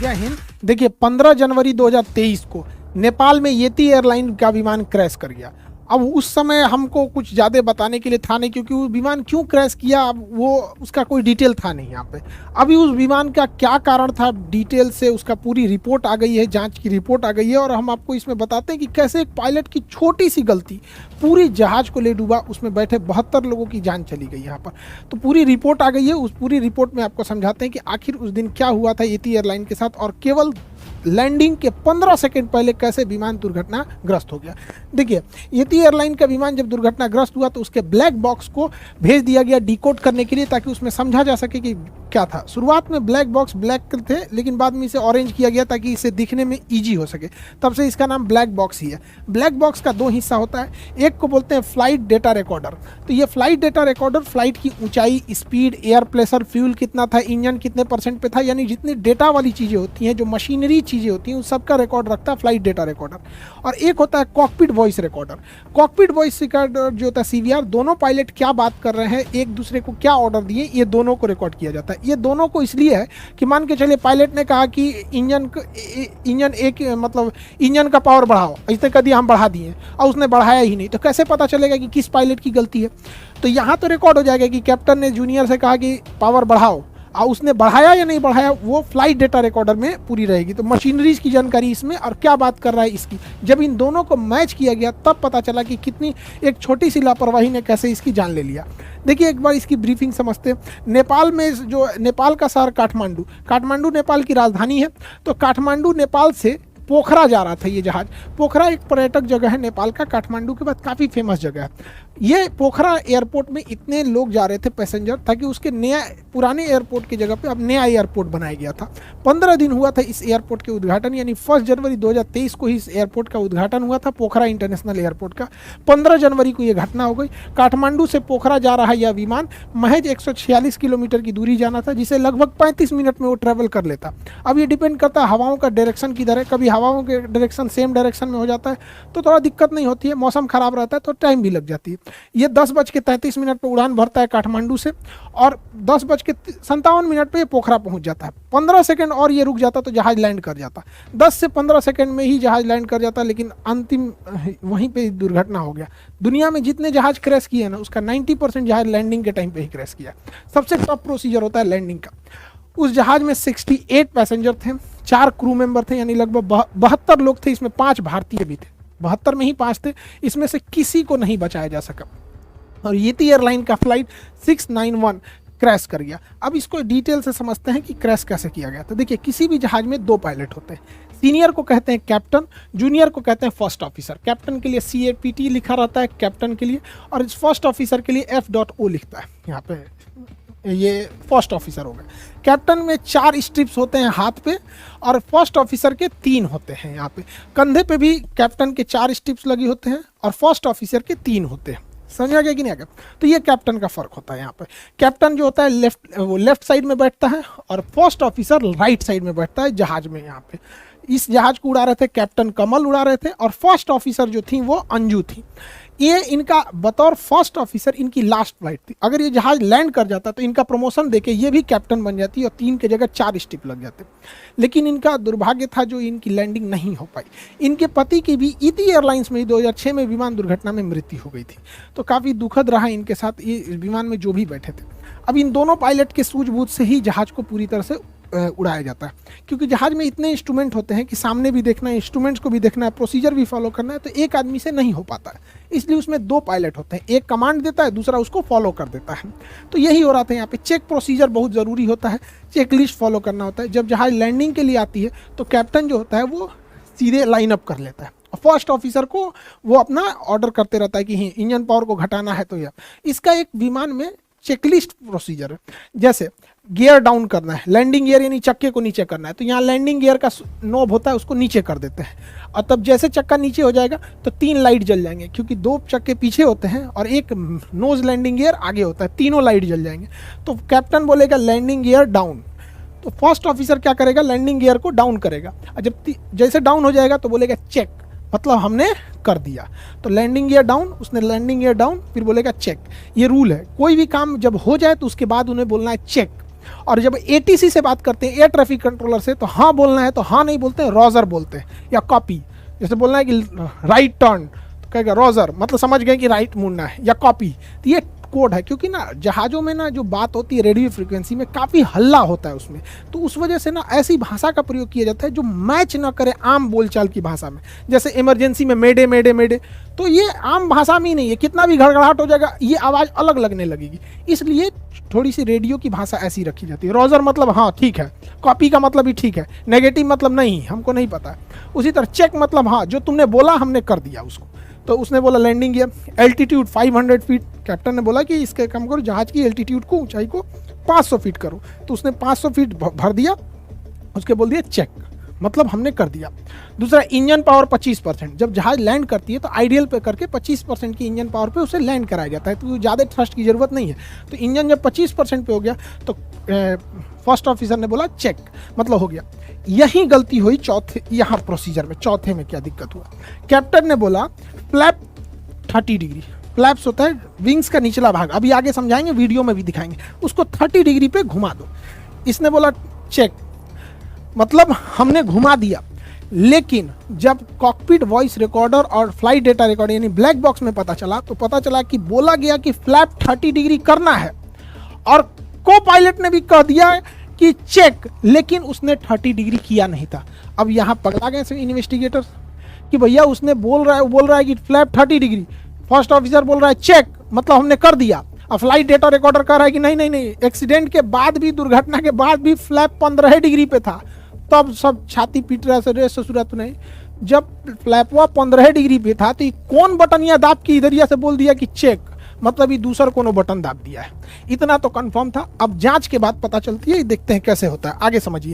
जय हिंद। देखिए 15 जनवरी 2023 को नेपाल में येती एयरलाइन का विमान क्रैश कर गया। अब उस समय हमको कुछ ज़्यादा बताने के लिए था नहीं, क्योंकि वो विमान क्यों क्रैश किया अब वो उसका कोई डिटेल था नहीं यहाँ पे। अभी उस विमान का क्या कारण था डिटेल से उसका पूरी रिपोर्ट आ गई है, जांच की रिपोर्ट आ गई है, और हम आपको इसमें बताते हैं कि कैसे एक पायलट की छोटी सी गलती पूरी जहाज़ को ले डूबा, उसमें बैठे 72 लोगों की जान चली गई यहाँ पर। तो पूरी रिपोर्ट आ गई है, उस पूरी रिपोर्ट में आपको समझाते हैं कि आखिर उस दिन क्या हुआ था येती एयरलाइन के साथ, और केवल लैंडिंग के 15 सेकंड पहले कैसे विमान दुर्घटनाग्रस्त हो गया। देखिए येती एयरलाइन का विमान जब दुर्घटनाग्रस्त हुआ तो उसके ब्लैक बॉक्स को भेज दिया गया डिकोड करने के लिए, ताकि उसमें समझा जा सके कि क्या था। शुरुआत में ब्लैक बॉक्स ब्लैक थे, लेकिन बाद में इसे ऑरेंज किया गया ताकि इसे दिखने में ईजी हो सके, तब से इसका नाम ब्लैक बॉक्स ही है। ब्लैक बॉक्स का दो हिस्सा होता है, एक को बोलते हैं फ्लाइट डेटा रिकॉर्डर। तो ये फ्लाइट डेटा रिकॉर्डर फ्लाइट की ऊंचाई, स्पीड, एयर प्रेशर, फ्यूल कितना था, इंजन कितने % पे था, यानी जितनी डेटा वाली चीज़ें होती हैं, जो मशीनरी चीज़ें होती हैं, उन सबका रिकॉर्ड रखता है फ्लाइट डेटा रिकॉर्डर। और एक होता है cockpit voice recorder. Cockpit voice recorder जो होता है CVR, दोनों पायलट क्या बात कर रहे हैं, एक दूसरे को क्या ऑर्डर दिए, ये दोनों को रिकॉर्ड किया जाता है। ये दोनों को इसलिए है कि मान के चलिए पायलट ने कहा कि इंजन का पावर बढ़ाओ, इसने कह दिया हम बढ़ा दिए और उसने बढ़ाया ही नहीं, तो कैसे पता चलेगा कि किस पायलट की गलती है। तो यहाँ तो रिकॉर्ड हो जाएगा कि कैप्टन ने जूनियर से कहा कि पावर बढ़ाओ, और उसने बढ़ाया या नहीं बढ़ाया वो फ्लाइट डेटा रिकॉर्डर में पूरी रहेगी। तो मशीनरीज की जानकारी इसमें, और क्या बात कर रहा है इसकी, जब इन दोनों को मैच किया गया तब पता चला कि कितनी एक छोटी सी लापरवाही ने कैसे इसकी जान ले लिया। देखिए एक बार इसकी ब्रीफिंग समझते हैं। नेपाल में जो नेपाल का शहर काठमांडू नेपाल की राजधानी है। तो काठमांडू नेपाल से पोखरा जा रहा था ये जहाज। पोखरा एक पर्यटक जगह है नेपाल का, काठमांडू के बाद काफ़ी फेमस जगह है। ये पोखरा एयरपोर्ट में इतने लोग जा रहे थे पैसेंजर, ताकि उसके नया पुराने एयरपोर्ट की जगह पे अब नया एयरपोर्ट बनाया गया था। 15 दिन हुआ था इस एयरपोर्ट के उद्घाटन, यानी 1 जनवरी 2023 को ही इस एयरपोर्ट का उद्घाटन हुआ था, पोखरा इंटरनेशनल एयरपोर्ट का। 15 जनवरी को ये घटना हो गई। काठमांडू से पोखरा जा रहा यह विमान महज 146 किलोमीटर की दूरी जाना था, जिसे लगभग 35 मिनट में वो ट्रैवल कर लेता। अब ये डिपेंड करता है हवाओं का डायरेक्शन किधर है। कभी हवाओं के डायरेक्शन सेम डायरेक्शन में हो जाता है तो थोड़ा दिक्कत नहीं होती है, मौसम खराब रहता है तो टाइम भी लग जाती है। ये 10:33 पर उड़ान भरता है काठमांडू से, और 10:57 पे ये पोखरा पहुंच जाता है। 15 सेकंड और ये रुक जाता तो जहाज लैंड कर जाता। 10 से 15 सेकंड में ही जहाज लैंड कर जाता, लेकिन अंतिम वहीं पे दुर्घटना हो गया। दुनिया में जितने जहाज क्रैश किए ना, उसका 90% जहाज लैंडिंग के टाइम पे ही क्रैश किया। सबसे टफ प्रोसीजर होता है लैंडिंग का। उस जहाज में 68 पैसेंजर थे, 4 क्रू मेंबर थे, यानी लगभग 72 लोग थे। इसमें 5 भारतीय भी थे, 72 में ही 5 थे। इसमें से किसी को नहीं बचाया जा सका, और येती एयरलाइन का फ्लाइट 691 क्रैश कर गया। अब इसको डिटेल से समझते हैं कि क्रैश कैसे किया गया। तो देखिए किसी भी जहाज में 2 पायलट होते हैं। सीनियर को कहते हैं कैप्टन, जूनियर को कहते हैं फर्स्ट ऑफिसर। कैप्टन के लिए CAPT लिखा रहता है कैप्टन के लिए, और इस फर्स्ट ऑफिसर के लिए F.O लिखता है। यहाँ पे ये फर्स्ट ऑफिसर हो गया। कैप्टन में 4 स्ट्रिप्स होते हैं हाथ पे, और फर्स्ट ऑफिसर के 3 होते हैं। यहाँ पे कंधे पे भी कैप्टन के 4 स्ट्रिप्स लगी होते हैं, और फर्स्ट ऑफिसर के 3 होते हैं। समझ गया कि नहीं आ गया? तो ये कैप्टन का फर्क होता है। यहाँ पे कैप्टन जो होता है लेफ्ट साइड में बैठता है, और फर्स्ट ऑफिसर राइट साइड में बैठता है जहाज में। यहाँ पे इस जहाज को उड़ा रहे थे कैप्टन कमल उड़ा रहे थे, और फर्स्ट ऑफिसर जो थी वो अंजू थी। ये इनका बतौर फर्स्ट ऑफिसर इनकी लास्ट फ्लाइट थी। अगर ये जहाज लैंड कर जाता तो इनका प्रमोशन देके ये भी कैप्टन बन जाती और 3 के जगह 4 स्टिप लग जाते। लेकिन इनका दुर्भाग्य था जो इनकी लैंडिंग नहीं हो पाई। इनके पति की भी येती एयरलाइंस में 2006 में विमान दुर्घटना में मृत्यु हो गई थी। तो काफ़ी दुखद रहा इनके साथ, ये विमान में जो भी बैठे थे। अब इन दोनों पायलट के सूझबूझ से ही जहाज को पूरी तरह से उड़ाया जाता है, क्योंकि जहाज में इतने इंस्ट्रूमेंट होते हैं कि सामने भी देखना है, इंस्ट्रूमेंट्स को भी देखना है, प्रोसीजर भी फॉलो करना है, तो एक आदमी से नहीं हो पाता है। इसलिए उसमें 2 पायलट होते हैं, एक कमांड देता है, दूसरा उसको फॉलो कर देता है। तो यही हो रहा था यहाँ पे। चेक प्रोसीजर बहुत ज़रूरी होता है, चेक लिस्ट फॉलो करना होता है। जब जहाज लैंडिंग के लिए आती है तो कैप्टन जो होता है वो सीधे लाइन अप कर लेता है, फर्स्ट ऑफिसर को वो अपना ऑर्डर करते रहता है कि इंजन पावर को घटाना है। तो यह इसका एक विमान में चेकलिस्ट प्रोसीजर है। जैसे गियर डाउन करना है, लैंडिंग गियर यानी चक्के को नीचे करना है, तो यहाँ लैंडिंग गियर का नॉब होता है, उसको नीचे कर देते हैं, और तब जैसे चक्का नीचे हो जाएगा तो 3 लाइट जल जाएंगे, क्योंकि 2 चक्के पीछे होते हैं और एक नोज लैंडिंग गियर आगे होता है, तीनों लाइट जल जाएंगे। तो कैप्टन बोलेगा लैंडिंग गियर डाउन, तो फर्स्ट ऑफिसर क्या करेगा, लैंडिंग गियर को डाउन करेगा, और जब जैसे डाउन हो जाएगा तो बोलेगा चेक, मतलब हमने कर दिया। तो लैंडिंग गियर डाउन, उसने लैंडिंग गियर डाउन, फिर बोलेगा चेक। ये रूल है, कोई भी काम जब हो जाए तो उसके बाद उन्हें बोलना है चेक। और जब एटीसी से बात करते हैं, एयर ट्रैफिक कंट्रोलर से, तो हाँ बोलना है तो हाँ नहीं बोलते हैं, रोजर बोलते हैं, या कॉपी। जैसे बोलना है कि राइट टर्न तो कहेगा रोजर, मतलब समझ गए कि राइट मुड़ना है, या कॉपी। तो ये कोड है, क्योंकि ना जहाज़ों में ना जो बात होती है रेडियो फ्रीक्वेंसी में काफ़ी हल्ला होता है उसमें, तो उस वजह से ना ऐसी भाषा का प्रयोग किया जाता है जो मैच ना करे आम बोलचाल की भाषा में। जैसे इमरजेंसी में मेडे मेडे मेडे, तो ये आम भाषा में ही नहीं है, कितना भी घड़घड़ाहट हो जाएगा ये आवाज़ अलग लगने लगेगी, इसलिए थोड़ी सी रेडियो की भाषा ऐसी रखी जाती है। रोजर मतलब हाँ ठीक है, कॉपी का मतलब भी ठीक है, नेगेटिव मतलब नहीं हमको नहीं पता है। उसी तरह चेक मतलब हाँ जो तुमने बोला हमने कर दिया उसको। तो उसने बोला लैंडिंग किया, एल्टीट्यूड 500 फीट, कैप्टन ने बोला कि इसके कम करो, जहाज की एल्टीट्यूड को, ऊंचाई को 500 फीट करो, तो उसने 500 फीट भर दिया, उसके बोल दिया चेक, मतलब हमने कर दिया। दूसरा इंजन पावर 25%, जब जहाज लैंड करती है तो आइडियल पे करके 25% की इंजन पावर पे उसे लैंड कराया जाता है, तो ज़्यादा थ्रस्ट की जरूरत नहीं है। तो इंजन जब 25% पे हो गया तो फर्स्ट ऑफिसर ने बोला चेक, मतलब हो गया। यही गलती हुई चौथे यहाँ प्रोसीजर में। चौथे में क्या दिक्कत हुआ, कैप्टन ने बोला फ्लैप 30 डिग्री, फ्लैप्स होता है विंग्स का निचला भाग, अभी आगे समझाएंगे, वीडियो में भी दिखाएंगे, उसको 30 डिग्री पे घुमा दो। इसने बोला चेक, मतलब हमने घुमा दिया। लेकिन जब कॉकपिट वॉइस रिकॉर्डर और फ्लाइट डेटा रिकॉर्डर यानी ब्लैक बॉक्स में पता चला, तो पता चला कि बोला गया कि फ्लैप 30 डिग्री करना है, और को पायलट ने भी कह दिया कि चेक, लेकिन उसने 30 डिग्री किया नहीं था। अब यहाँ पकड़ा गए इन्वेस्टिगेटर्स कि भैया उसने बोल रहा है कि फ्लैप 30 डिग्री, फर्स्ट ऑफिसर बोल रहा है चेक, मतलब हमने कर दिया। अब फ्लाइट डेटा रिकॉर्डर कह रहा है कि नहीं नहीं नहीं, एक्सीडेंट के बाद भी, दुर्घटना के बाद भी फ्लैप 15 डिग्री पे था। तब सब छाती पीट रहा है, रे ससुरात नहीं, जब फ्लैपवा 15 डिग्री पे था तो कौन बटन या दाब की इधरिया से बोल दिया कि चेक, मतलब ये दूसरा कोनो बटन दाब दिया है। इतना तो कंफर्म था। अब जांच के बाद पता चलती है, देखते हैं कैसे होता है, आगे समझिए।